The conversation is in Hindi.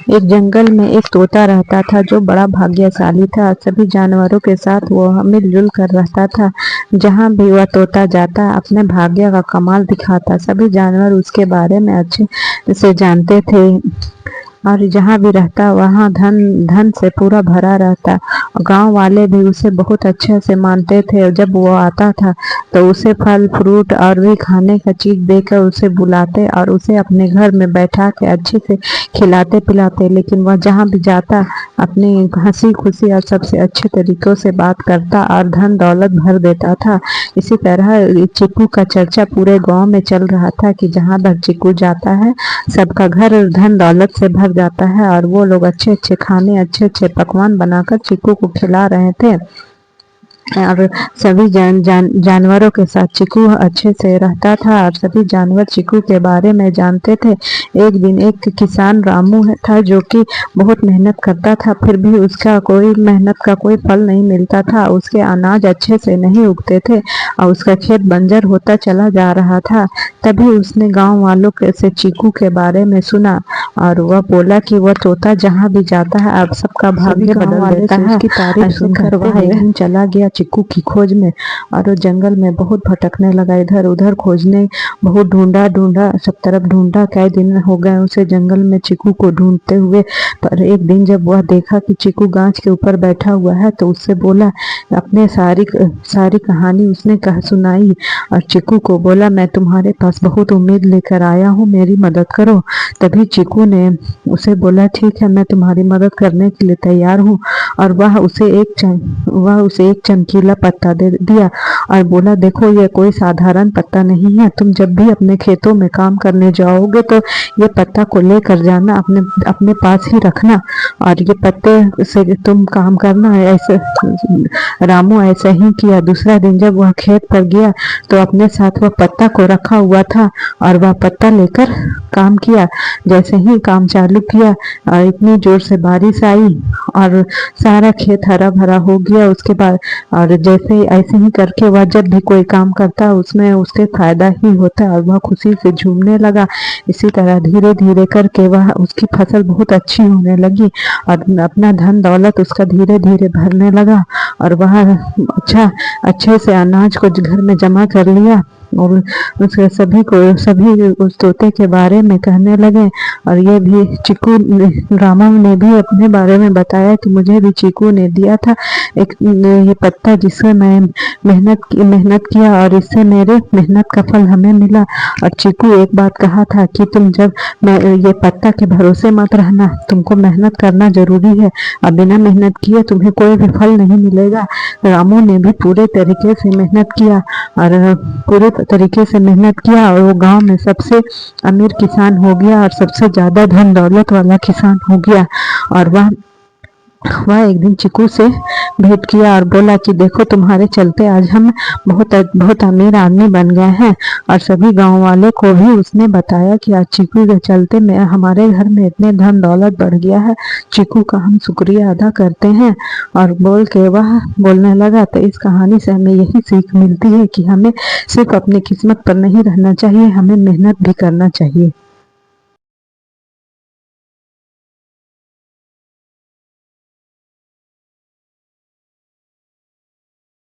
एक जंगल में एक तोता रहता था जो बड़ा भाग्यशाली था। सभी जानवरों के साथ वो मिलजुल कर रहता था। जहाँ भी वह तोता जाता अपने भाग्य का कमाल दिखाता। सभी जानवर उसके बारे में अच्छे से जानते थे और जहाँ भी रहता वहाँ धन धन से पूरा भरा रहता। गांव वाले भी उसे बहुत अच्छे से मानते थे और जब वो आता था तो उसे फल फ्रूट और भी खाने का चीज देकर उसे बुलाते और उसे अपने घर में बैठा के अच्छे से खिलाते पिलाते। लेकिन वह जहाँ भी जाता अपनी हंसी खुशी और सबसे अच्छे तरीकों से बात करता और धन दौलत भर देता था। इसी तरह चिक्कू का चर्चा पूरे गांव में चल रहा था कि जहाँ तक चिक्कू जाता है सबका घर धन दौलत से भर जाता है और वो लोग अच्छे अच्छे खाने अच्छे अच्छे पकवान बनाकर चिक्कू को खिला रहे थे। और सभी जानवरों के साथ चिक्कू अच्छे से रहता था और सभी जानवर चिक्कू के बारे में जानते थे। एक दिन एक किसान रामू था जो कि बहुत मेहनत करता था, फिर भी उसका कोई मेहनत का कोई फल नहीं मिलता था। उसके अनाज अच्छे से नहीं उगते थे और उसका खेत बंजर होता चला जा रहा था। तभी उसने गांव वालों से चिक्कू के बारे में सुना और वह बोला कि वह तोता जहाँ भी जाता है अब सबका भाग्य बदल देता है। उसकी तारीफ सुनकर वह एक दिन चला गया चिक्कू की खोज में और वो जंगल में बहुत भटकने लगा। इधर उधर खोजने बहुत ढूंढा सब तरफ ढूंढा। कई दिन हो गए उसे जंगल में चिक्कू को ढूंढते हुए। पर एक दिन जब वह देखा कि चिक्कू गाछ के ऊपर बैठा हुआ है तो उससे बोला, अपने सारी कहानी उसने सुनाई और चिक्कू को बोला, मैं तुम्हारे पास बहुत उम्मीद लेकर आया हूँ, मेरी मदद करो। तभी चिक्कू ने उसे बोला, ठीक है मैं तुम्हारी मदद करने के लिए तैयार हूँ। और वह उसे एक चमकीला पत्ता दे दिया और बोला, देखो ये कोई साधारण पत्ता नहीं है, तुम जब भी अपने खेतों में काम करने जाओगे तो ये पत्ता को लेकर जाना, अपने पास ही रखना और ये पत्ते से तुम काम करना। ऐसे रामू ऐसा ही किया। दूसरा दिन जब वह खेत पर गया तो अपने साथ वह पत्ता को रखा हुआ था और वह पत्ता लेकर काम किया। जैसे ही काम चालू किया और इतनी जोर से बारिश आई और सारा खेत हरा भरा हो गया। उसके बाद और जैसे ऐसे ही करके वह जब भी कोई काम करता उसमें उससे फायदा ही होता और वह खुशी से झूमने लगा। इसी तरह धीरे धीरे करके वह उसकी फसल बहुत अच्छी होने लगी और अपना धन दौलत उसका धीरे धीरे भरने लगा और वह अच्छे से अनाज को घर में जमा कर लिया और उसके सभी उस तोते के बारे में कहने लगे। और ये भी चिक्कू रामू ने भी अपने बारे में बताया कि मुझे भी चिक्कू ने दिया था एक ये पत्ता जिससे मैं मेहनत किया और इससे मेरे मेहनत का फल हमें मिला। और चिक्कू एक बात कहा था कि तुम जब ये पत्ता के भरोसे मत रहना, तुमको मेहनत करना जरूरी है और बिना मेहनत किए तुम्हें कोई भी फल नहीं मिलेगा। रामू ने भी पूरे तरीके से मेहनत किया और वो गांव में सबसे अमीर किसान हो गया और सबसे ज्यादा धन दौलत वाला किसान हो गया। और वह एक दिन चिक्कू से भेंट किया और बोला कि देखो तुम्हारे चलते आज हम बहुत अमीर आदमी बन गए हैं। और सभी गांव वाले को भी उसने बताया कि आज चिक्कू के चलते में हमारे घर में इतने धन दौलत बढ़ गया है, चिक्कू का हम शुक्रिया अदा करते हैं। और बोल के वह बोलने लगा। तो इस कहानी से हमें यही सीख मिलती है कि हमें सिर्फ अपनी किस्मत पर नहीं रहना चाहिए, हमें मेहनत भी करना चाहिए।